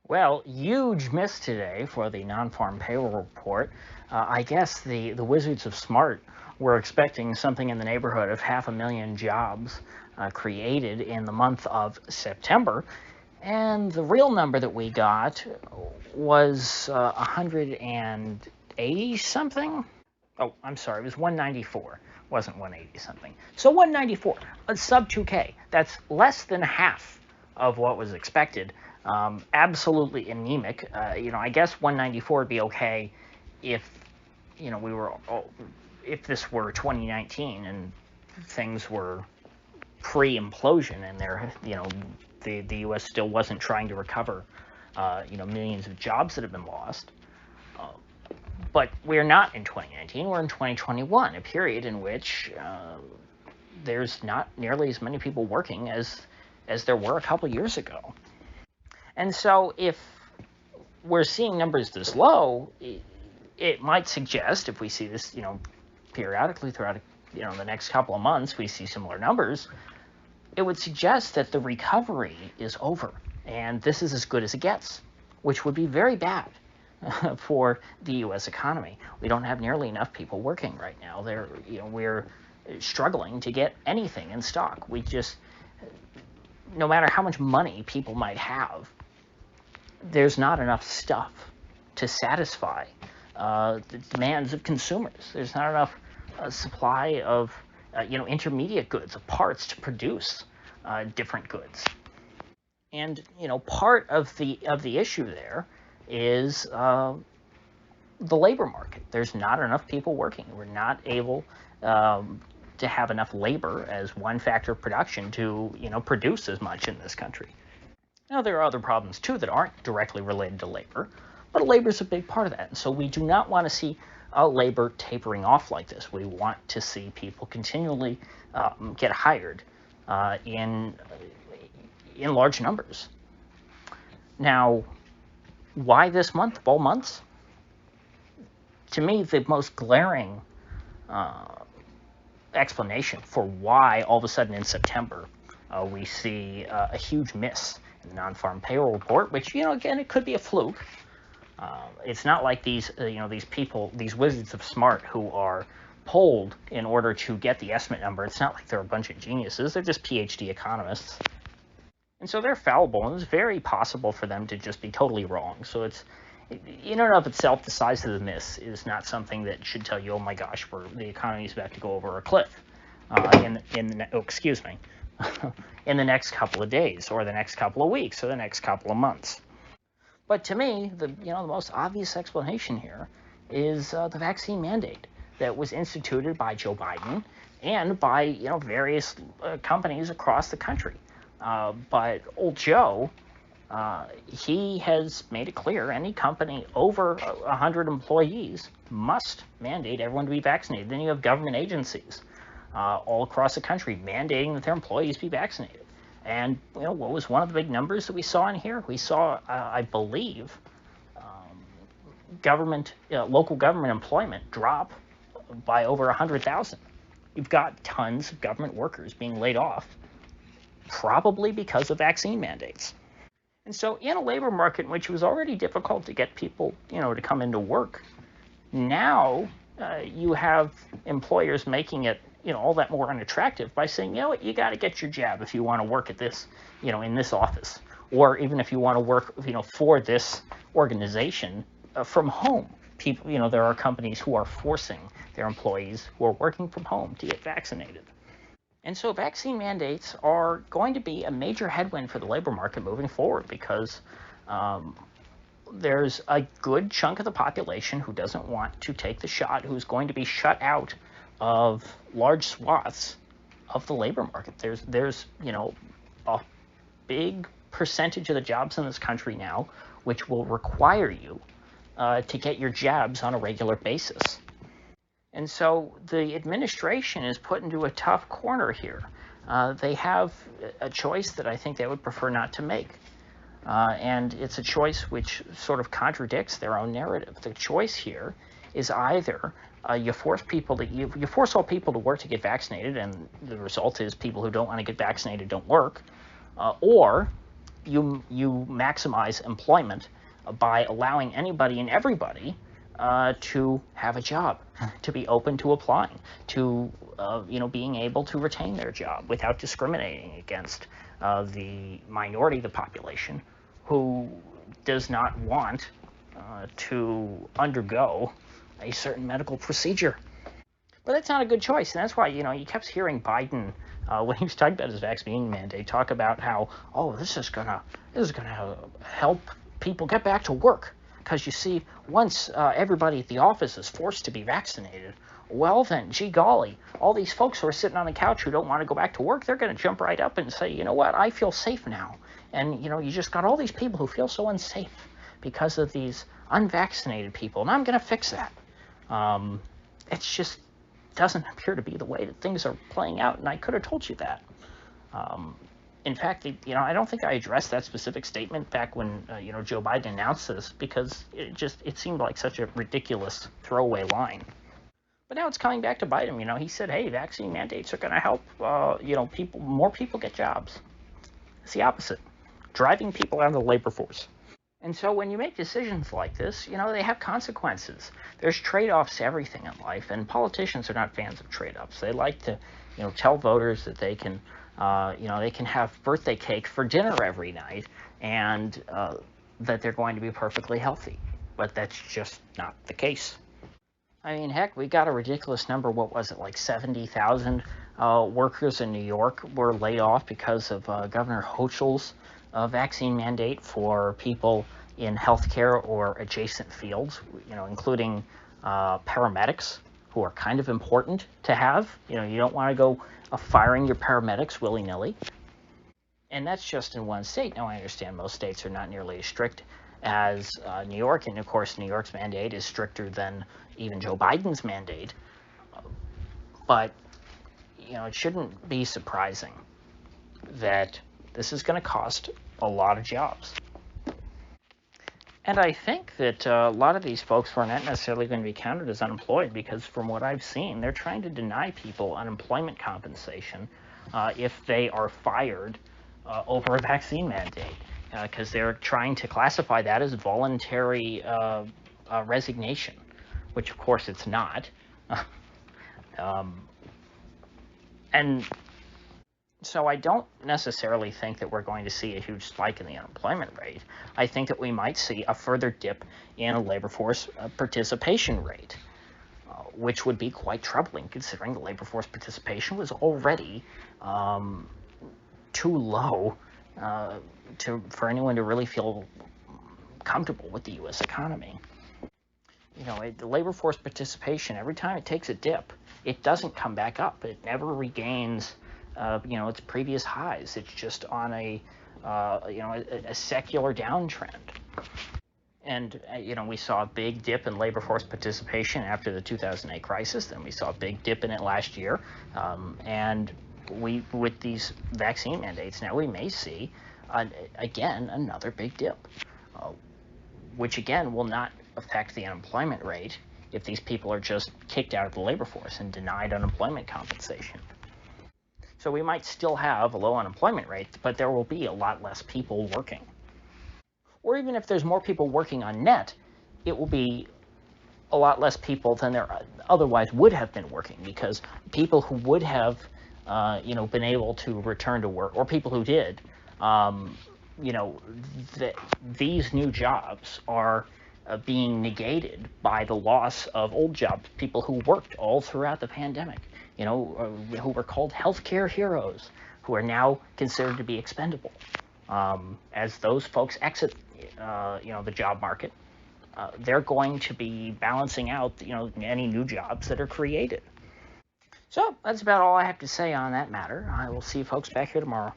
Well, huge miss today for the non-farm payroll report. I guess the Wizards of Smart were expecting something in the neighborhood of 500,000 jobs created in the month of September. And the real number that we got was 180 something. Oh, I'm sorry, it was 194. It wasn't 180 something. So 194, sub 2K. That's less than half of what was expected. Absolutely anemic. I guess 194 would be okay if, we were, if this were 2019 and things were pre-implosion and the U.S. still wasn't trying to recover, millions of jobs that have been lost. But we're not in 2019, we're in 2021, a period in which there's not nearly as many people working as there were a couple years ago. And so if we're seeing numbers this low, it might suggest, if we see this, periodically throughout, the next couple of months, we see similar numbers, it would suggest that the recovery is over. And this is as good as it gets, which would be very bad for the U.S. economy. We don't have nearly enough people working right now. We're struggling to get anything in stock. No matter how much money people might have, there's not enough stuff to satisfy the demands of consumers. There's not enough supply of intermediate goods, of parts to produce different goods. And part of the issue there is the labor market. There's not enough people working. We're not able to have enough labor as one factor of production to produce as much in this country. Now, there are other problems, too, that aren't directly related to labor, but labor is a big part of that. And so we do not want to see labor tapering off like this. We want to see people continually get hired in large numbers. Now, why this month, of all months? To me, the most glaring explanation for why all of a sudden in September we see a huge miss in the non-farm payroll report, which, again, it could be a fluke. It's not like these people, these wizards of smart who are polled in order to get the estimate number. It's not like they're a bunch of geniuses. They're just PhD economists. And so they're fallible, and it's very possible for them to just be totally wrong. So it's, in and of itself, the size of the miss is not something that should tell you, oh my gosh, the economy is about to go over a cliff in the next couple of days, or the next couple of weeks, or the next couple of months. But to me, the most obvious explanation here is the vaccine mandate that was instituted by Joe Biden and by various companies across the country. But old Joe, he has made it clear any company over 100 employees must mandate everyone to be vaccinated. Then you have government agencies all across the country mandating that their employees be vaccinated. And what was one of the big numbers that we saw in here? We saw, I believe, local government employment drop by over 100,000. You've got tons of government workers being laid off, probably because of vaccine mandates. And so in a labor market in which it was already difficult to get people, to come into work, now you have employers making it, all that more unattractive by saying, you got to get your jab if you want to work at this, in this office, or even if you want to work, for this organization from home. People, there are companies who are forcing their employees who are working from home to get vaccinated. And so vaccine mandates are going to be a major headwind for the labor market moving forward because there's a good chunk of the population who doesn't want to take the shot, who's going to be shut out of large swaths of the labor market. There's a big percentage of the jobs in this country now which will require you to get your jabs on a regular basis. And so the administration is put into a tough corner here. They have a choice that I think they would prefer not to make. And it's a choice which sort of contradicts their own narrative. The choice here is either you force all people to work to get vaccinated, and the result is people who don't want to get vaccinated don't work, or you maximize employment by allowing anybody and everybody to have a job, to be open to applying, to being able to retain their job without discriminating against the minority of the population who does not want to undergo a certain medical procedure. But that's not a good choice, and that's why you kept hearing Biden when he was talking about his vaccine mandate talk about how, oh, this is gonna help people get back to work, because you see, once everybody at the office is forced to be vaccinated, well then, gee golly, all these folks who are sitting on the couch who don't want to go back to work, they're going to jump right up and say, you know what, I feel safe now. And you just got all these people who feel so unsafe because of these unvaccinated people, and I'm going to fix that. It just doesn't appear to be the way that things are playing out, and I could have told you that. In fact, I don't think I addressed that specific statement back when Joe Biden announced this, because it seemed like such a ridiculous throwaway line. But now it's coming back to bite him. He said, hey, vaccine mandates are going to help more people get jobs. It's the opposite, driving people out of the labor force. And so when you make decisions like this, they have consequences. There's trade-offs to everything in life, and politicians are not fans of trade-offs. They like to, tell voters that they can, they can have birthday cake for dinner every night, and that they're going to be perfectly healthy. But that's just not the case. I mean, heck, we got a ridiculous number. What was it, like 70,000 workers in New York were laid off because of Governor Hochul's vaccine mandate for people in healthcare or adjacent fields, including paramedics, who are kind of important to have. You don't want to go firing your paramedics willy-nilly. And that's just in one state. Now, I understand most states are not nearly as strict as New York, and of course, New York's mandate is stricter than even Joe Biden's mandate. But, it shouldn't be surprising that this is going to cost a lot of jobs. And I think that a lot of these folks were not necessarily going to be counted as unemployed, because from what I've seen, they're trying to deny people unemployment compensation if they are fired over a vaccine mandate, because they're trying to classify that as voluntary resignation, which of course it's not. And so I don't necessarily think that we're going to see a huge spike in the unemployment rate. I think that we might see a further dip in a labor force participation rate, which would be quite troubling, considering the labor force participation was already too low for anyone to really feel comfortable with the U.S. economy. The labor force participation, every time it takes a dip, it doesn't come back up. It never regains its previous highs. It's just on a secular downtrend. And, we saw a big dip in labor force participation after the 2008 crisis. Then we saw a big dip in it last year. And with these vaccine mandates now, we may see, again, another big dip, which, again, will not affect the unemployment rate if these people are just kicked out of the labor force and denied unemployment compensation. So we might still have a low unemployment rate, but there will be a lot less people working. Or even if there's more people working on net, it will be a lot less people than there otherwise would have been working, because people who would have, been able to return to work, or people who did, these new jobs are being negated by the loss of old jobs, people who worked all throughout the pandemic, who were called healthcare heroes, who are now considered to be expendable. As those folks exit, the job market, they're going to be balancing out, any new jobs that are created. So that's about all I have to say on that matter. I will see you folks back here tomorrow.